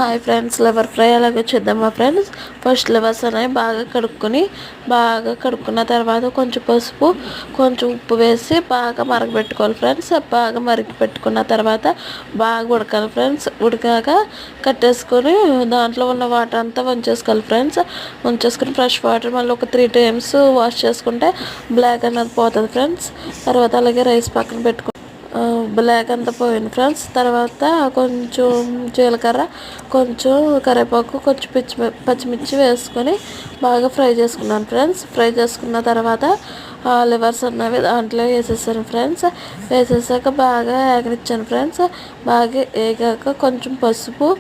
Hi friends, liver fry ఎలాగో చేద్దామా friends. First levers అనేవి బాగా కడుక్కున్న తర్వాత కొంచెం పసుపు కొంచెం ఉప్పు వేసి బాగా మరగబెట్టుకోవాలి ఫ్రెండ్స్. బాగా మరిగి పెట్టుకున్న తర్వాత బాగా ఉడకాలి ఫ్రెండ్స్. ఉడికాక కట్టేసుకొని దాంట్లో ఉన్న వాటర్ అంతా వంచేసుకోవాలి ఫ్రెండ్స్. వంచేసుకుని ఫ్రెష్ వాటర్ మళ్ళీ ఒక 3 times వాష్ చేసుకుంటే బ్లాక్ అనేది పోతుంది ఫ్రెండ్స్. తర్వాత అలాగే రైస్ పక్కన పెట్టుకో. బ్లాక్ అంతా పోయింది ఫ్రెండ్స్. తర్వాత కొంచెం జీలకర్ర, కొంచెం కరివేపాకు, కొంచెం పచ్చిమిర్చి వేసుకొని బాగా ఫ్రై చేసుకున్నాను ఫ్రెండ్స్. ఫ్రై చేసుకున్న తర్వాత లివర్స్ అన్నవి దాంట్లో వేసేసాను ఫ్రెండ్స్. వేసేసాక బాగా వేగనిచ్చాను ఫ్రెండ్స్. బాగా వేగాక కొంచెం పసుపు,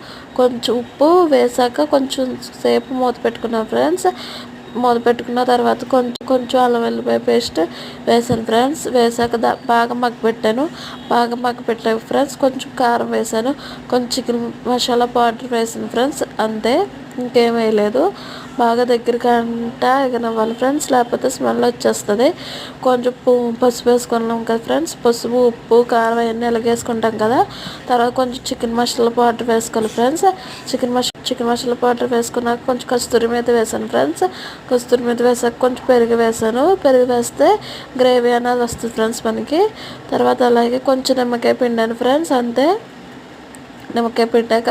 కొంచెం ఉప్పు వేసాక కొంచెం సేపు మూత పెట్టుకున్నాను ఫ్రెండ్స్. పెట్టుకున్న తర్వాత కొంచెం అల్లం వెల్లిపాయ పేస్ట్ వేసాను ఫ్రెండ్స్. వేసాక బాగా మగ్గపెట్టాను. బాగా మగ్గపెట్టాను ఫ్రెండ్స్. కొంచెం కారం వేసాను, కొంచెం చికెన్ మసాలా పౌడర్ వేసాను ఫ్రెండ్స్. అంతే, ఇంకేం వేయలేదు. బాగా దగ్గరికంటా ఎగనవ్వాలి ఫ్రెండ్స్, లేకపోతే స్మెల్ వచ్చేస్తుంది. కొంచెం పసుపు వేసుకున్నాం కదా ఫ్రెండ్స్. పసుపు, ఉప్పు, కారం అవన్నీ ఎలాగేసుకుంటాం కదా. తర్వాత కొంచెం చికెన్ మసాలా పౌడర్ వేసుకోవాలి ఫ్రెండ్స్. చికెన్ మసాలా పౌడర్ వేసుకున్నాక కొంచెం కస్తూరి మేతి వేసాను ఫ్రెండ్స్. కస్తూరి మేతి వేసాక కొంచెం పెరుగు వేసాను. పెరుగు వేస్తే గ్రేవీ అనేది వస్తుంది ఫ్రెండ్స్ మనకి. తర్వాత అలాగే కొంచెం నిమ్మకాయ పిండాను ఫ్రెండ్స్. అంతే, నిమ్మకాయ పిండాక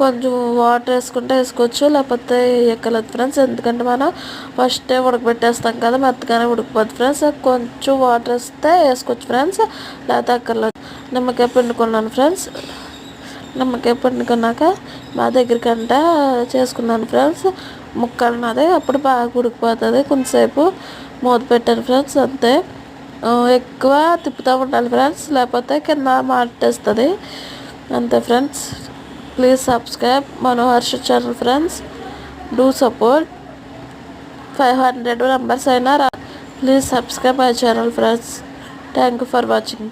కొంచెం వాటర్ వేసుకుంటే వేసుకోవచ్చు, లేకపోతే ఎక్కలేదు ఫ్రెండ్స్. ఎందుకంటే మనం ఫస్టే ఉడకబెట్టేస్తాం కదా, మెత్తగానే ఉడికిపోద్ది ఫ్రెండ్స్. కొంచెం వాటర్ వేస్తే వేసుకోవచ్చు ఫ్రెండ్స్, లేకపోతే అక్కర్లేదు. నిమ్మకాయ పిండుకున్నాను ఫ్రెండ్స్. నిమ్మకాయ పిండుకున్నాక మా దగ్గరికంటా చేసుకున్నాను ఫ్రెండ్స్. ముక్కలు నాదే అప్పుడు బాగా ఉడికిపోతుంది. కొంతసేపు మూత పెట్టాను ఫ్రెండ్స్. అంతే, ఎక్కువ తిప్పుతూ ఉండాలి ఫ్రెండ్స్, లేకపోతే కింద మాటేస్తుంది. అంతే friends. Please subscribe Manoharsh channel friends. Do support. 500 members అయినా. Please subscribe my channel friends. Thank you for watching.